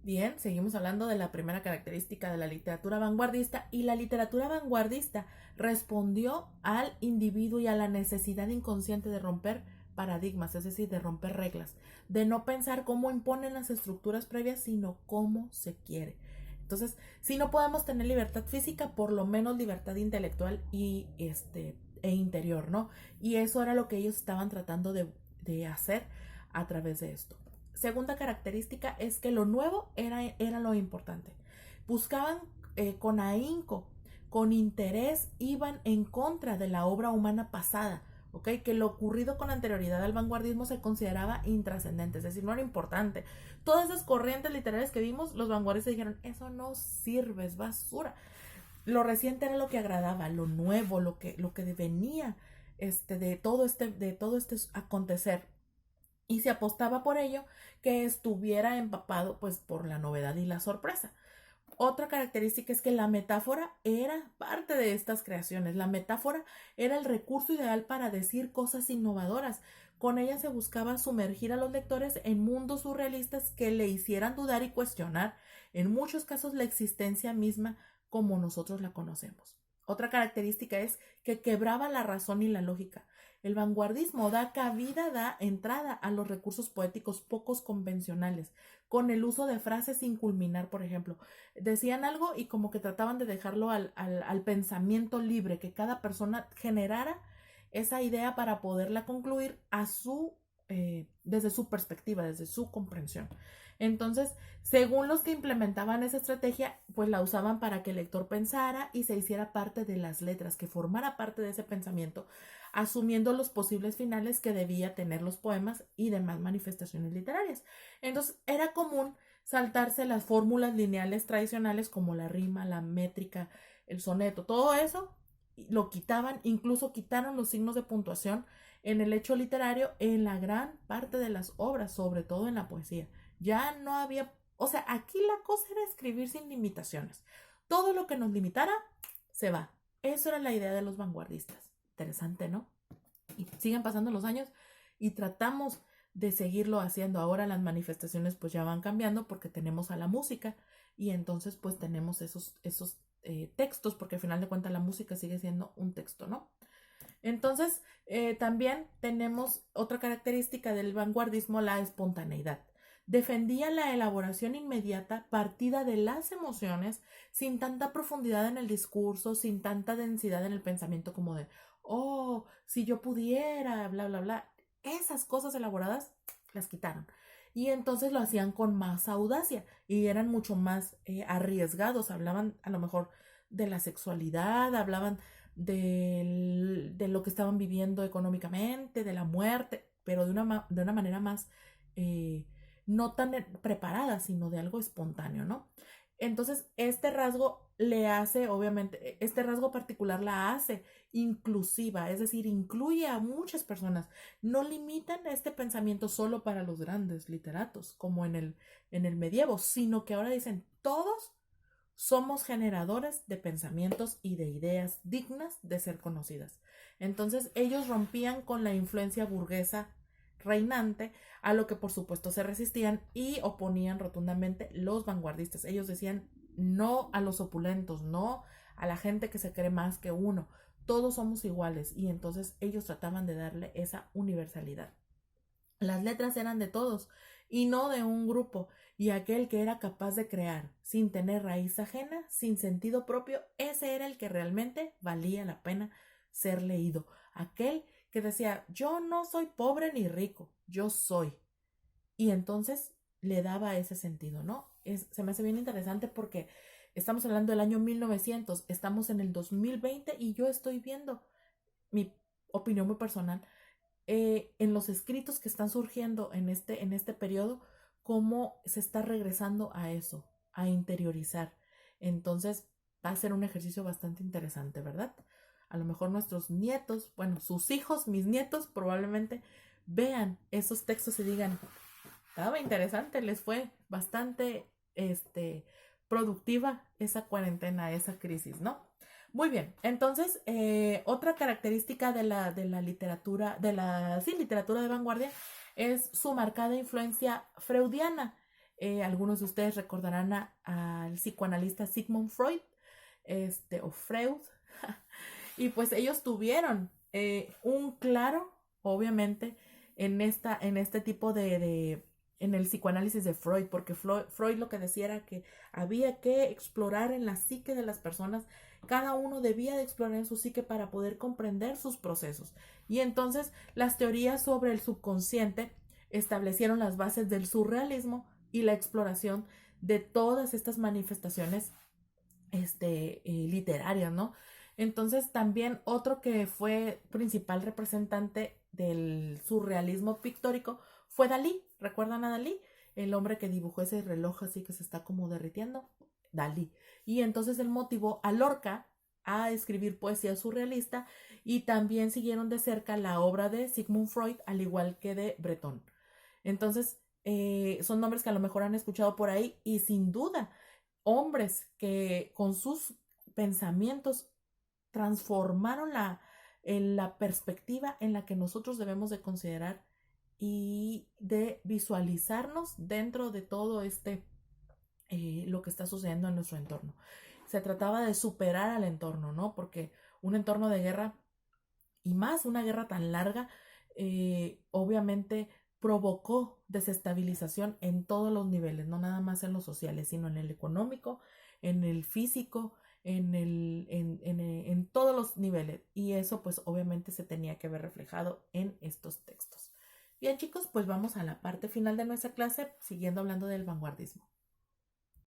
Bien, seguimos hablando de la primera característica de la literatura vanguardista, y la literatura vanguardista respondió al individuo y a la necesidad inconsciente de romper paradigmas, es decir, de romper reglas, de no pensar cómo imponen las estructuras previas, sino cómo se quiere. Entonces, si no podemos tener libertad física, por lo menos libertad intelectual e interior, ¿no? Y eso era lo que ellos estaban tratando de hacer a través de esto. Segunda característica es que lo nuevo era lo importante. Buscaban con ahínco, con interés, iban en contra de la obra humana pasada, ¿ok? Que lo ocurrido con anterioridad al vanguardismo se consideraba intrascendente, es decir, no era importante. Todas esas corrientes literarias que vimos, los vanguardistas dijeron, eso no sirve, es basura. Lo reciente era lo que agradaba, lo nuevo, lo que venía de todo este acontecer, y se apostaba por ello que estuviera empapado pues por la novedad y la sorpresa. Otra característica es que la metáfora era parte de estas creaciones. La metáfora era el recurso ideal para decir cosas innovadoras. Con ella se buscaba sumergir a los lectores en mundos surrealistas que le hicieran dudar y cuestionar, en muchos casos, la existencia misma como nosotros la conocemos. Otra característica es que quebraba la razón y la lógica. El vanguardismo da cabida, da entrada a los recursos poéticos pocos convencionales, con el uso de frases sin culminar, por ejemplo. Decían algo y como que trataban de dejarlo al pensamiento libre, que cada persona generara esa idea para poderla concluir desde su perspectiva, desde su comprensión. Entonces, según los que implementaban esa estrategia, pues la usaban para que el lector pensara y se hiciera parte de las letras, que formara parte de ese pensamiento, asumiendo los posibles finales que debía tener los poemas y demás manifestaciones literarias. Entonces, era común saltarse las fórmulas lineales tradicionales como la rima, la métrica, el soneto, todo eso lo quitaban, incluso quitaron los signos de puntuación en el hecho literario en la gran parte de las obras, sobre todo en la poesía. Ya no había, o sea, aquí la cosa era escribir sin limitaciones. Todo lo que nos limitara se va. Eso era la idea de los vanguardistas. Interesante, ¿no? Y siguen pasando los años y tratamos de seguirlo haciendo. Ahora las manifestaciones pues ya van cambiando porque tenemos a la música, y entonces pues tenemos esos textos, porque al final de cuentas la música sigue siendo un texto, ¿no? Entonces también tenemos otra característica del vanguardismo, la espontaneidad. Defendía la elaboración inmediata, partida de las emociones, sin tanta profundidad en el discurso, sin tanta densidad en el pensamiento como de, oh, si yo pudiera, bla, bla, bla. Esas cosas elaboradas las quitaron. Y entonces lo hacían con más audacia y eran mucho más arriesgados. Hablaban a lo mejor de la sexualidad, hablaban de lo que estaban viviendo económicamente, de la muerte, pero de una manera más no tan preparada, sino de algo espontáneo, ¿no? Entonces, este rasgo le hace, obviamente, este rasgo particular la hace inclusiva, es decir, incluye a muchas personas. No limitan este pensamiento solo para los grandes literatos, como en el medievo, sino que ahora dicen, todos somos generadores de pensamientos y de ideas dignas de ser conocidas. Entonces, ellos rompían con la influencia burguesa reinante, a lo que por supuesto se resistían y oponían rotundamente los vanguardistas. Ellos decían no a los opulentos, no a la gente que se cree más que uno, todos somos iguales, y entonces ellos trataban de darle esa universalidad. Las letras eran de todos y no de un grupo, y aquel que era capaz de crear sin tener raíz ajena, sin sentido propio, ese era el que realmente valía la pena ser leído. Aquel que decía, yo no soy pobre ni rico, yo soy. Y entonces le daba ese sentido, ¿no? Se me hace bien interesante porque estamos hablando del año 1900, estamos en el 2020 y yo estoy viendo, mi opinión muy personal, en los escritos que están surgiendo en este periodo, cómo se está regresando a eso, a interiorizar. Entonces va a ser un ejercicio bastante interesante, ¿verdad? A lo mejor nuestros nietos, bueno, sus hijos, mis nietos, probablemente vean esos textos y digan, estaba interesante, les fue bastante productiva esa cuarentena, esa crisis, ¿no? Muy bien, entonces otra característica de la literatura, literatura de vanguardia, es su marcada influencia freudiana. Algunos de ustedes recordarán al psicoanalista Sigmund Freud, o Freud. Y pues ellos tuvieron un claro, obviamente, en este tipo en el psicoanálisis de Freud, porque Freud lo que decía era que había que explorar en la psique de las personas, cada uno debía de explorar en su psique para poder comprender sus procesos. Y entonces las teorías sobre el subconsciente establecieron las bases del surrealismo y la exploración de todas estas manifestaciones literarias, ¿no? Entonces también otro que fue principal representante del surrealismo pictórico fue Dalí. ¿Recuerdan a Dalí? El hombre que dibujó ese reloj así que se está como derritiendo. Dalí. Y entonces él motivó a Lorca a escribir poesía surrealista y también siguieron de cerca la obra de Sigmund Freud, al igual que de Breton. Entonces, son nombres que a lo mejor han escuchado por ahí y sin duda, hombres que con sus pensamientos transformaron en la perspectiva en la que nosotros debemos de considerar y de visualizarnos dentro de todo lo que está sucediendo en nuestro entorno. Se trataba de superar al entorno, ¿no? Porque un entorno de guerra, y más una guerra tan larga, obviamente provocó desestabilización en todos los niveles, no nada más en los sociales, sino en el económico, en el físico, en todos los niveles. Y eso pues obviamente se tenía que ver reflejado en estos textos. Bien chicos, pues vamos a la parte final de nuestra clase, siguiendo hablando del vanguardismo.